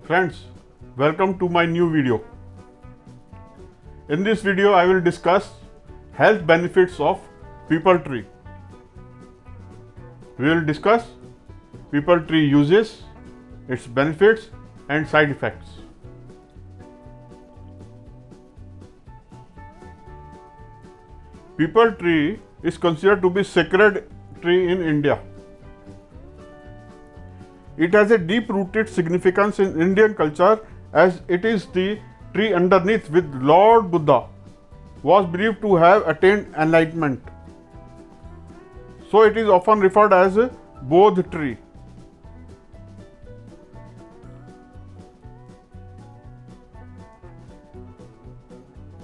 Friends, welcome to my new video. In this video, I will discuss health benefits of peepal tree. We will discuss peepal tree uses, its benefits and side effects. Peepal tree is considered to be sacred tree in India. It has a deep-rooted significance in Indian culture as it is the tree underneath which Lord Buddha was believed to have attained enlightenment. So it is often referred as a Bodh tree.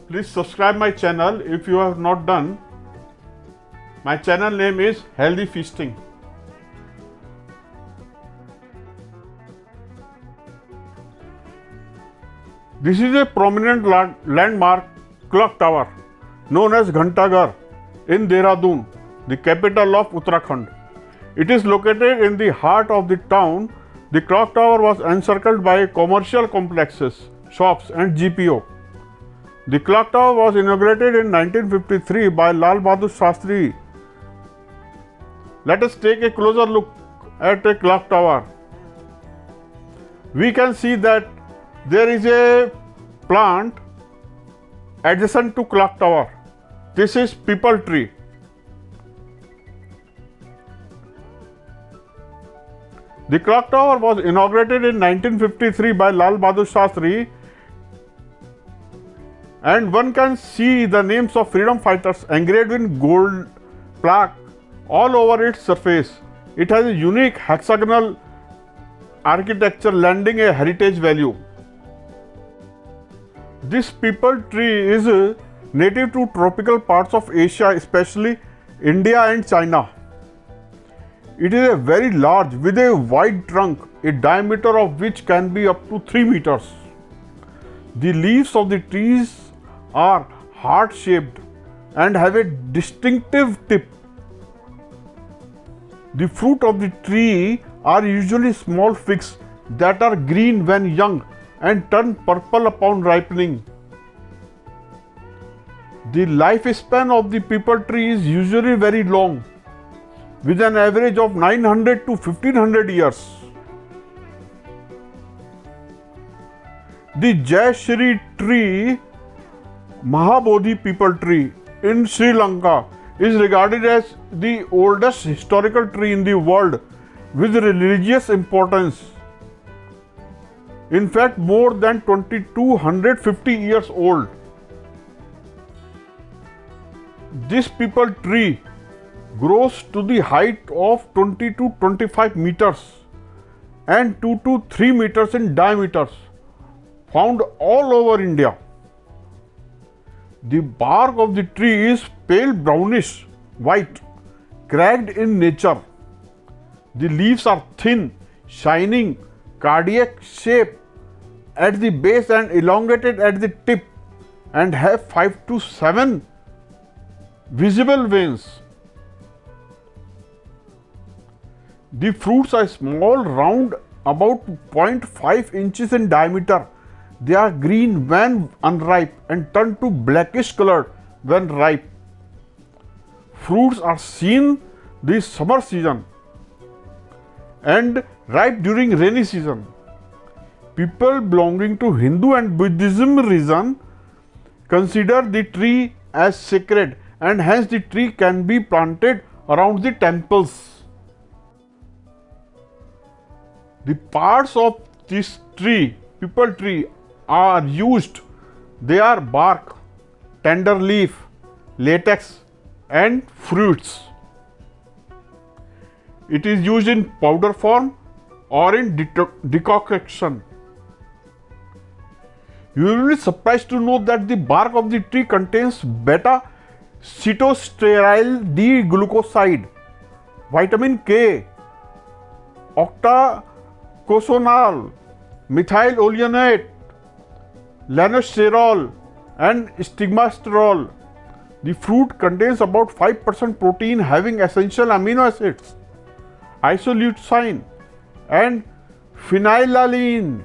Please subscribe my channel if you have not done. My channel name is Healthy Feasting. This is a prominent landmark clock tower known as Ghantaghar in Dehradun, the capital of Uttarakhand. It is located in the heart of the town. The clock tower was encircled by commercial complexes, shops and GPO. The clock tower was inaugurated in 1953 by Lal Bahadur Shastri. Let us take a closer look at a clock tower. We can see that there is a plant adjacent to clock tower. This is peepal tree. The clock tower was inaugurated in 1953 by Lal Bahadur Shastri, and one can see the names of freedom fighters engraved in gold plaque all over its surface. It has a unique hexagonal architecture lending a heritage value. This peepal tree is native to tropical parts of Asia, especially India and China. It is a very large with a wide trunk, a diameter of which can be up to 3 meters. The leaves of the trees are heart-shaped and have a distinctive tip. The fruit of the tree are usually small figs that are green when young and turn purple upon ripening. The lifespan of the peepal tree is usually very long, with an average of 900 to 1500 years. The Jai Shri tree, Mahabodhi peepal tree in Sri Lanka, is regarded as the oldest historical tree in the world with religious importance. In fact, more than 2250 years old. This peepal tree grows to the height of 20 to 25 meters and 2 to 3 meters in diameter, found all over India. The bark of the tree is pale brownish white, cracked in nature. The leaves are thin, shining, cardiac shape at the base and elongated at the tip, and have 5 to 7 visible veins. The fruits are small, round, about 0.5 inches in diameter. They are green when unripe and turn to blackish colored when ripe. Fruits are seen this summer season and ripe during rainy season. People belonging to Hindu and Buddhism religion consider the tree as sacred, and hence the tree can be planted around the temples. The parts of this tree, peepal tree, are used. They are bark, tender leaf, latex and fruits. It is used in powder form or in decoction. You will be surprised to know that the bark of the tree contains beta-cetosterol D-glucoside, vitamin K, octacosonal, methyl-oleanate, lanosterol and stigmasterol. The fruit contains about 5% protein having essential amino acids, isoleucine and phenylalanine.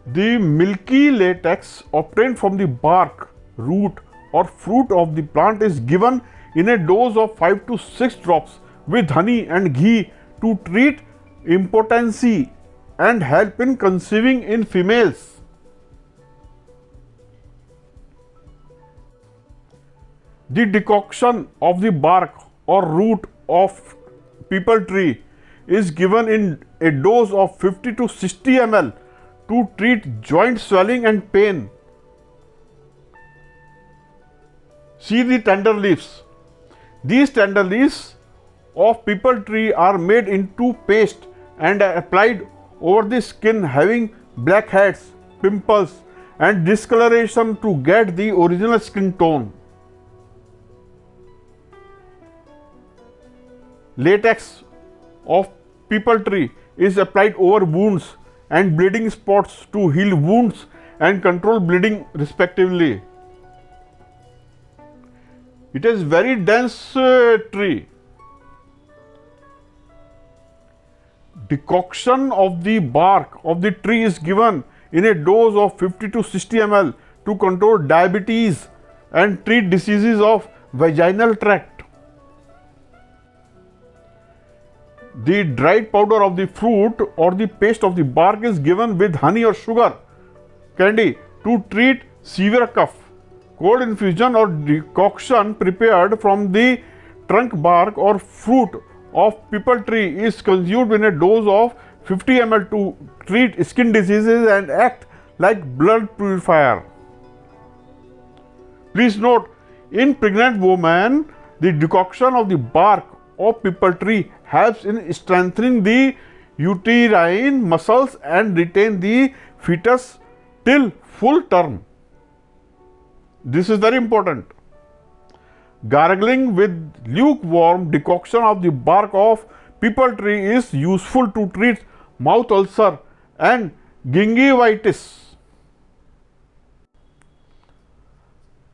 The milky latex obtained from the bark, root, or fruit of the plant is given in a dose of 5 to 6 drops with honey and ghee to treat impotency and help in conceiving in females. The decoction of the bark or root of peepal tree is given in a dose of 50 to 60 ml to treat joint swelling and pain. See the tender leaves. These tender leaves of peepal tree are made into paste and applied over the skin having blackheads, pimples and discoloration to get the original skin tone. Latex of peepal tree is applied over wounds and bleeding spots to heal wounds and control bleeding respectively. It is very dense tree. Decoction of the bark of the tree is given in a dose of 50 to 60 ml to control diabetes and treat diseases of vaginal tract. The dried powder of the fruit or the paste of the bark is given with honey or sugar candy to treat severe cough. Cold infusion or decoction prepared from the trunk bark or fruit of peepal tree is consumed in a dose of 50 ml to treat skin diseases and act like blood purifier. Please note, in pregnant women, the decoction of the bark of peepal tree helps in strengthening the uterine muscles and retain the fetus till full term. This is very important. Gargling with lukewarm decoction of the bark of peepal tree is useful to treat mouth ulcer and gingivitis.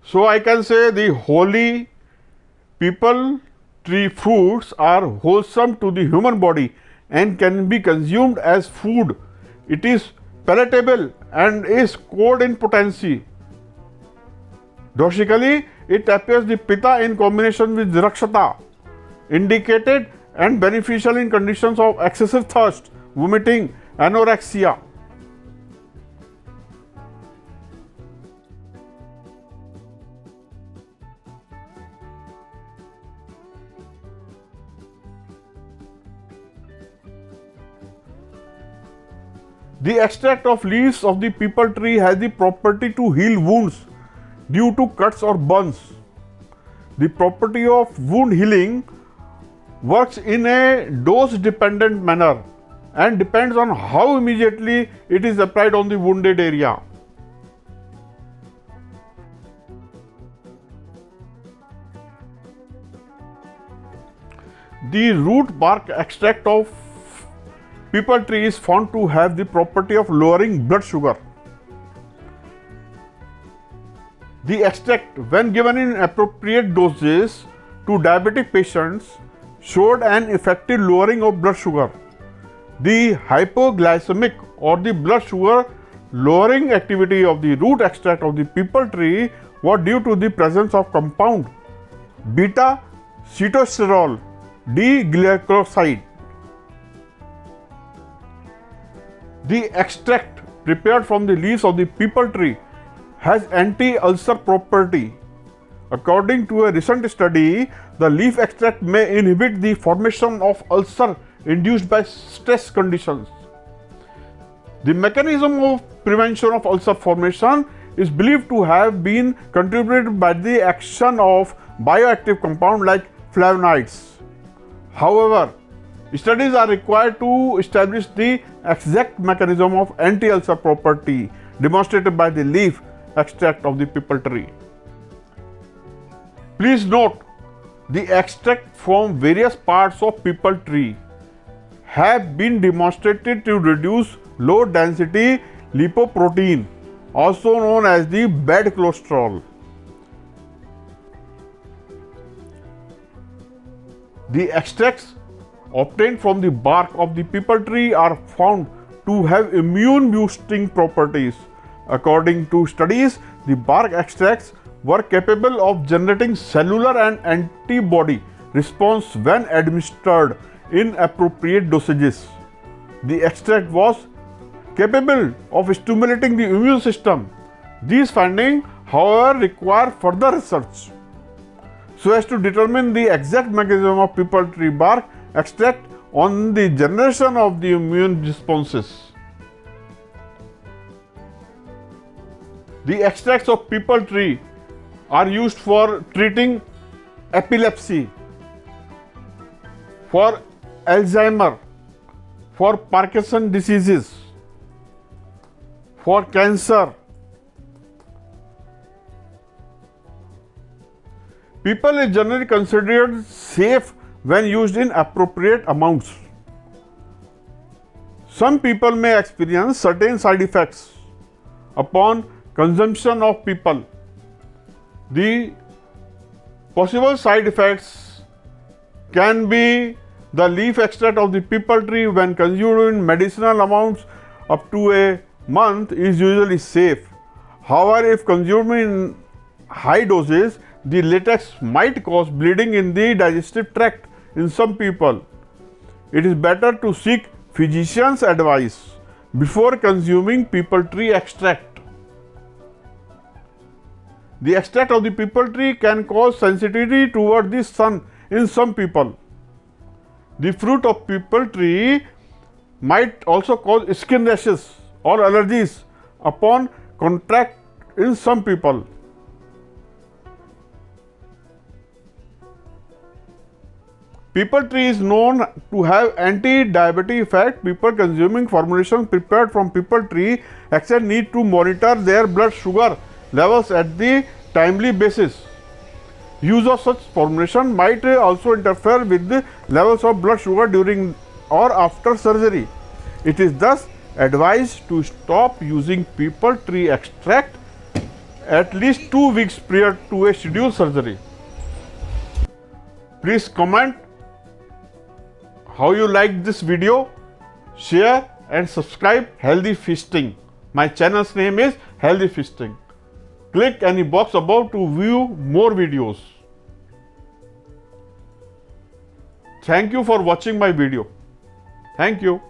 So I can say the holy peepal tree fruits are wholesome to the human body and can be consumed as food. It is palatable and is cold in potency. Doshically, it appears the pitta in combination with rakshata, indicated and beneficial in conditions of excessive thirst, vomiting, anorexia. The extract of leaves of the peepal tree has the property to heal wounds due to cuts or burns. The property of wound healing works in a dose dependent manner and depends on how immediately it is applied on the wounded area. The root bark extract of peepal tree is found to have the property of lowering blood sugar. The extract, when given in appropriate doses to diabetic patients, showed an effective lowering of blood sugar. The hypoglycemic or the blood sugar lowering activity of the root extract of the peepal tree was due to the presence of compound beta cetosterol D-glycoside. The extract prepared from the leaves of the peepal tree has anti-ulcer property. According to a recent study, the leaf extract may inhibit the formation of ulcer induced by stress conditions. The mechanism of prevention of ulcer formation is believed to have been contributed by the action of bioactive compounds like flavonoids. However, studies are required to establish the exact mechanism of anti-ulcer property demonstrated by the leaf extract of the peepal tree. Please note, the extract from various parts of peepal tree have been demonstrated to reduce low density lipoprotein, also known as the bad cholesterol. The extracts obtained from the bark of the peepal tree are found to have immune boosting properties. According to studies, the bark extracts were capable of generating cellular and antibody response when administered in appropriate dosages. The extract was capable of stimulating the immune system. These findings, however, require further research so as to determine the exact mechanism of people tree bark extract on the generation of the immune responses. The extracts of people tree are used for treating epilepsy, for Alzheimer, for Parkinson diseases, for cancer. People is generally considered safe when used in appropriate amounts. Some people may experience certain side effects upon consumption of people. The possible side effects can be the leaf extract of the people tree when consumed in medicinal amounts up to a month is usually safe. However, if consumed in high doses, the latex might cause bleeding in the digestive tract in some people. It is better to seek physician's advice before consuming people tree extract. The extract of the people tree can cause sensitivity toward the sun in some people. The fruit of people tree might also cause skin rashes or allergies upon contact in some people. People tree is known to have anti-diabetic effect. People consuming formulation prepared from people tree extract need to monitor their blood sugar levels at the timely basis. Use of such formulation might also interfere with the levels of blood sugar during or after surgery. It is thus advised to stop using people tree extract at least 2 weeks prior to a scheduled surgery. Please comment how you liked this video, share and subscribe Healthy Feasting. My channel's name is Healthy Feasting. Click any box above to view more videos. Thank you for watching my video. Thank you.